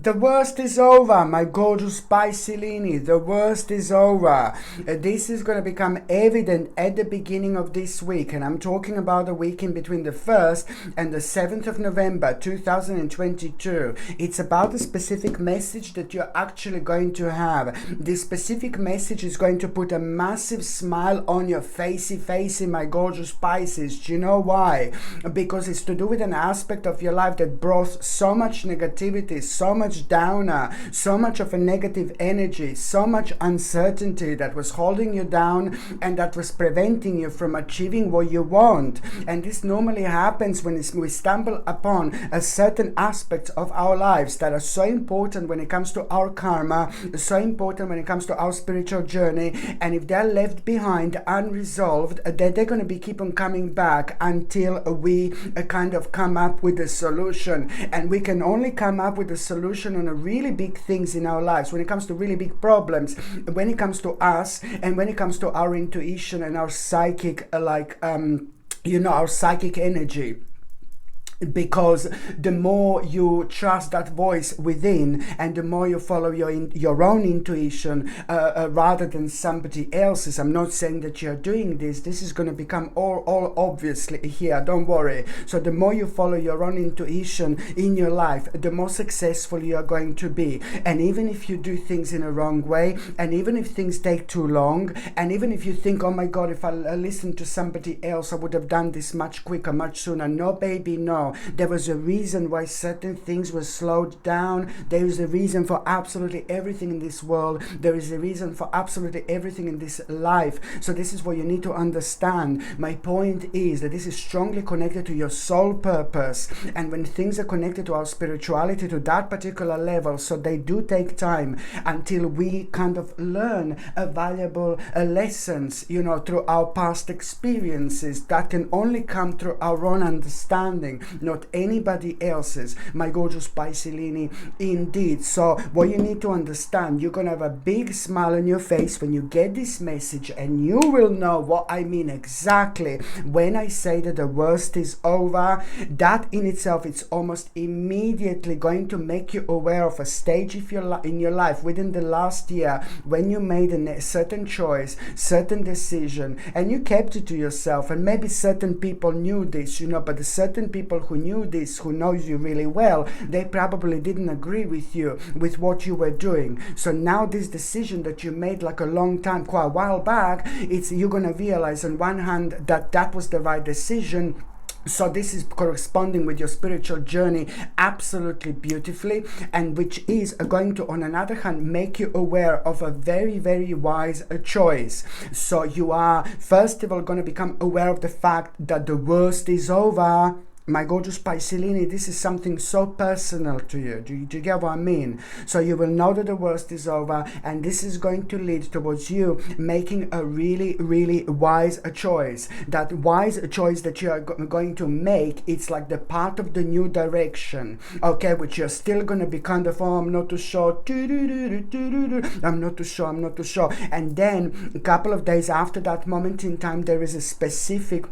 The worst is over, my gorgeous Pisces. The worst is over. This is going to become evident at the beginning of this week, and I'm talking about the week in between the 1st and the 7th of November 2022. It's about a specific message that you're actually going to have. This specific message is going to put a massive smile on your facey, my gorgeous Pisces. Do you know why? Because it's to do with an aspect of your life that brought so much negativity, so much downer, so much of a negative energy, so much uncertainty that was holding you down and that was preventing you from achieving what you want. And this normally happens when we stumble upon a certain aspect of our lives that are so important when it comes to our karma, so important when it comes to our spiritual journey. And if they're left behind unresolved, then they're going to be keep on coming back until we kind of come up with a solution. And we can only come up with a solution on a really big things in our lives, when it comes to really big problems, when it comes to us, and when it comes to our intuition and our psychic, our psychic energy. Because the more you trust that voice within, and the more you follow your own intuition rather than somebody else's. I'm not saying that you're doing this. This is going to become all obviously here. Don't worry. So the more you follow your own intuition in your life, the more successful you are going to be. And even if you do things in a wrong way, and even if things take too long, and even if you think, oh my God, if I listened to somebody else, I would have done this much quicker, much sooner. No, baby, no. There was a reason why certain things were slowed down. There is a reason for absolutely everything in this world. There is a reason for absolutely everything in this life. So this is what you need to understand. My point is that this is strongly connected to your soul purpose. And when things are connected to our spirituality to that particular level, so they do take time until we kind of learn a valuable lessons, through our past experiences that can only come through our own understanding, not anybody else's, my gorgeous Pisces. Indeed. So what you need to understand, you're going to have a big smile on your face when you get this message, and you will know what I mean exactly when I say that the worst is over. That in itself, it's almost immediately going to make you aware of a stage in your life within the last year when you made a certain choice, certain decision, and you kept it to yourself. And maybe certain people knew this, but the certain people who knew this, who knows you really well, they probably didn't agree with you, with what you were doing. So now this decision that you made like a long time, quite a while back, you're going to realize on one hand that was the right decision. So this is corresponding with your spiritual journey absolutely beautifully, and which is going to, on another hand, make you aware of a very, very wise choice. So you are, first of all, going to become aware of the fact that the worst is over. My gorgeous Pisces, this is something so personal to you. Do you get what I mean? So you will know that the worst is over, and this is going to lead towards you making a really, really wise choice. That wise choice that you are going to make, it's like the part of the new direction, okay, which you're still going to be kind of, oh, I'm not too sure, I'm not too sure. And then a couple of days after that moment in time, there is a specific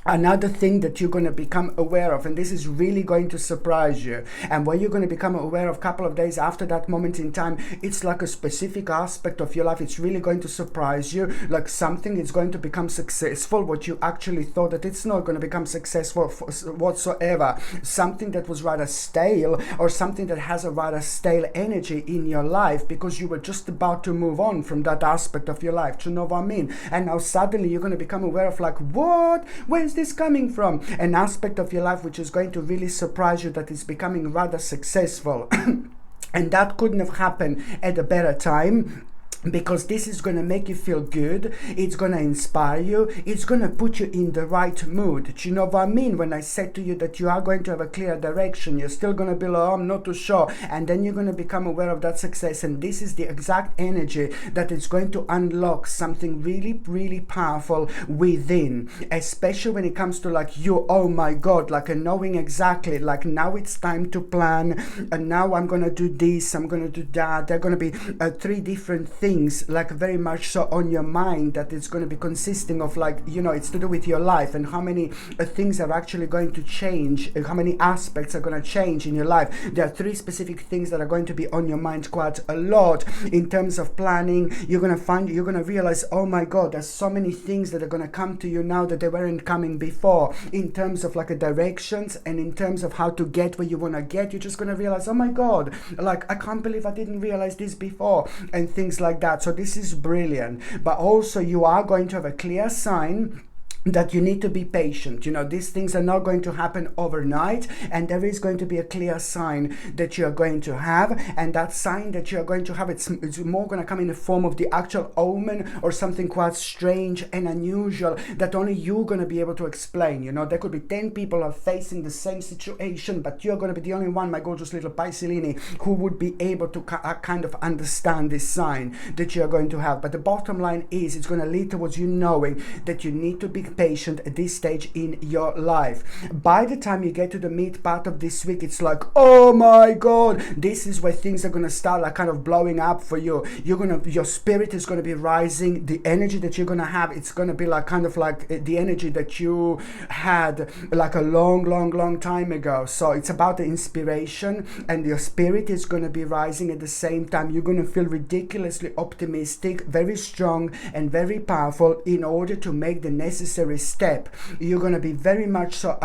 another thing that you're going to become aware of, and this is really going to surprise you. And what you're going to become aware of a couple of days after that moment in time, it's like a specific aspect of your life. It's really going to surprise you, like something is going to become successful, what you actually thought that it's not going to become successful whatsoever. Something that was rather stale, or something that has a rather stale energy in your life, because you were just about to move on from that aspect of your life. Do you know what I mean? And now suddenly you're going to become aware of like, what? Where's this coming from? An aspect of your life which is going to really surprise you, that is becoming rather successful. And that couldn't have happened at a better time, because this is going to make you feel good, it's going to inspire you, it's going to put you in the right mood. Do you know what I mean when I said to you that you are going to have a clear direction? You're still going to be like, oh, I'm not too sure, and then you're going to become aware of that success, and this is the exact energy that is going to unlock something really, really powerful within, especially when it comes to like you, oh my God, like knowing exactly, like now it's time to plan, and now I'm going to do this, I'm going to do that. There are going to be 3 different things things like very much so on your mind, that it's going to be consisting of like, you know, it's to do with your life and how many things are actually going to change, how many aspects are going to change in your life. There are 3 specific things that are going to be on your mind quite a lot in terms of planning. You're going to realize, oh my God, there's so many things that are going to come to you now that they weren't coming before, in terms of like a directions and in terms of how to get where you want to get. You're just going to realize, oh my God, like I can't believe I didn't realize this before, and things like that. So this is brilliant. But also you are going to have a clear sign that you need to be patient. You know, these things are not going to happen overnight, and there is going to be a clear sign that you are going to have, and that sign that you are going to have, it's more going to come in the form of the actual omen or something quite strange and unusual that only you're going to be able to explain. You know, there could be 10 people are facing the same situation, but you're going to be the only one, my gorgeous little Piscelini, who would be able to kind of understand this sign that you are going to have. But the bottom line is, it's going to lead towards you knowing that you need to be patient at this stage in your life. By the time you get to the mid part of this week, it's like, oh my God, this is where things are going to start like kind of blowing up for you. Your spirit is going to be rising. The energy that you're going to have, it's going to be like kind of like the energy that you had like a long time ago. So it's about the inspiration, and your spirit is going to be rising at the same time. You're going to feel ridiculously optimistic, very strong and very powerful in order to make the necessary step. You're going to be very much so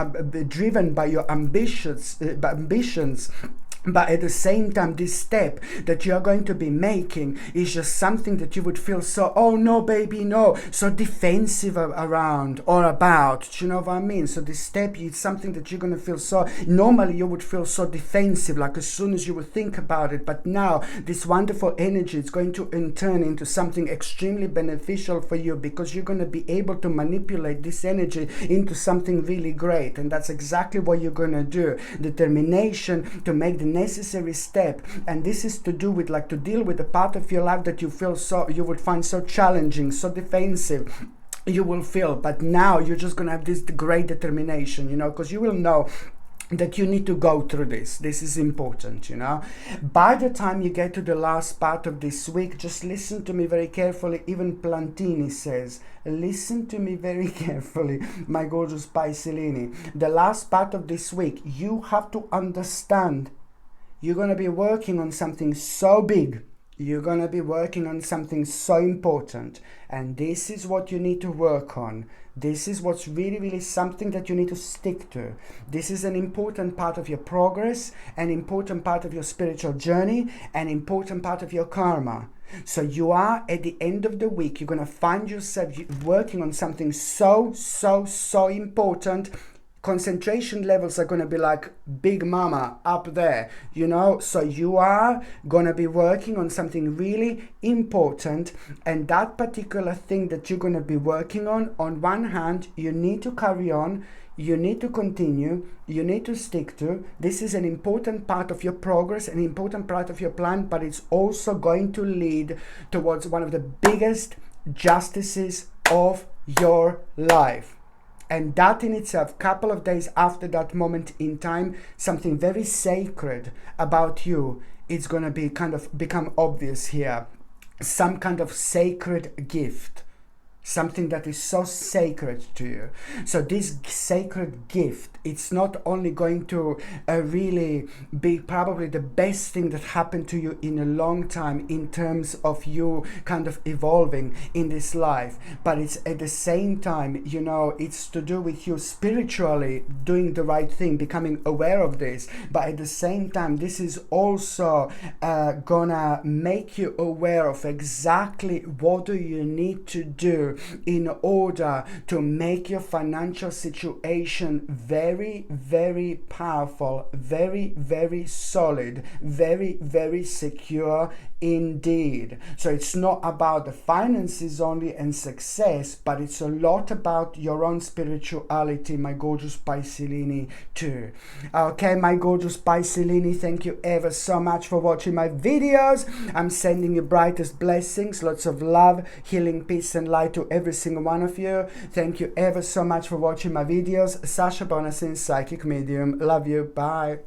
driven by your ambitions, but at the same time, this step that you are going to be making is just something that you would feel so, oh no baby, no, so defensive around or about. Do you know what I mean? So this step is something that you're going to feel so, normally you would feel so defensive, like as soon as you would think about it. But now this wonderful energy is going to turn into something extremely beneficial for you, because you're going to be able to manipulate this energy into something really great. And that's exactly what you're going to do. Determination to make the necessary step. And this is to do with like to deal with the part of your life that you feel so, you would find so challenging, so defensive, you will feel. But now you're just going to have this great determination, you know, because you will know that you need to go through this. This is important, you know. By the time you get to the last part of this week, just listen to me very carefully. Even Plantini says, listen to me very carefully, my gorgeous Piscelini. The last part of this week, you have to understand you're going to be working on something so big. You're going to be working on something so important. And this is what you need to work on. This is what's really something that you need to stick to. This is an important part of your progress, an important part of your spiritual journey, an important part of your karma. So you are, at the end of the week, you're going to find yourself working on something so important. Concentration levels are going to be like Big Mama up there, you know. So you are going to be working on something really important, and that particular thing that you're going to be working on one hand, you need to carry on, you need to continue, you need to stick to. This is an important part of your progress, an important part of your plan, but it's also going to lead towards one of the biggest justices of your life. And that in itself, couple of days after that moment in time, something very sacred about you, it's going to be kind of become obvious here. Some kind of sacred gift. Something that is so sacred to you. So this sacred gift, it's not only going to really be probably the best thing that happened to you in a long time in terms of you kind of evolving in this life, but it's at the same time, you know, it's to do with you spiritually doing the right thing, becoming aware of this. But at the same time, this is also gonna make you aware of exactly what do you need to do in order to make your financial situation very powerful, very solid, very secure indeed. So it's not about the finances only and success, but it's a lot about your own spirituality, my gorgeous Piscelini too. Okay, my gorgeous Piscelini, thank you ever so much for watching my videos. I'm sending you brightest blessings, lots of love, healing, peace and light to every single one of you. Thank you ever so much for watching my videos. Sasha Bonasin, Psychic Medium. Love you. Bye.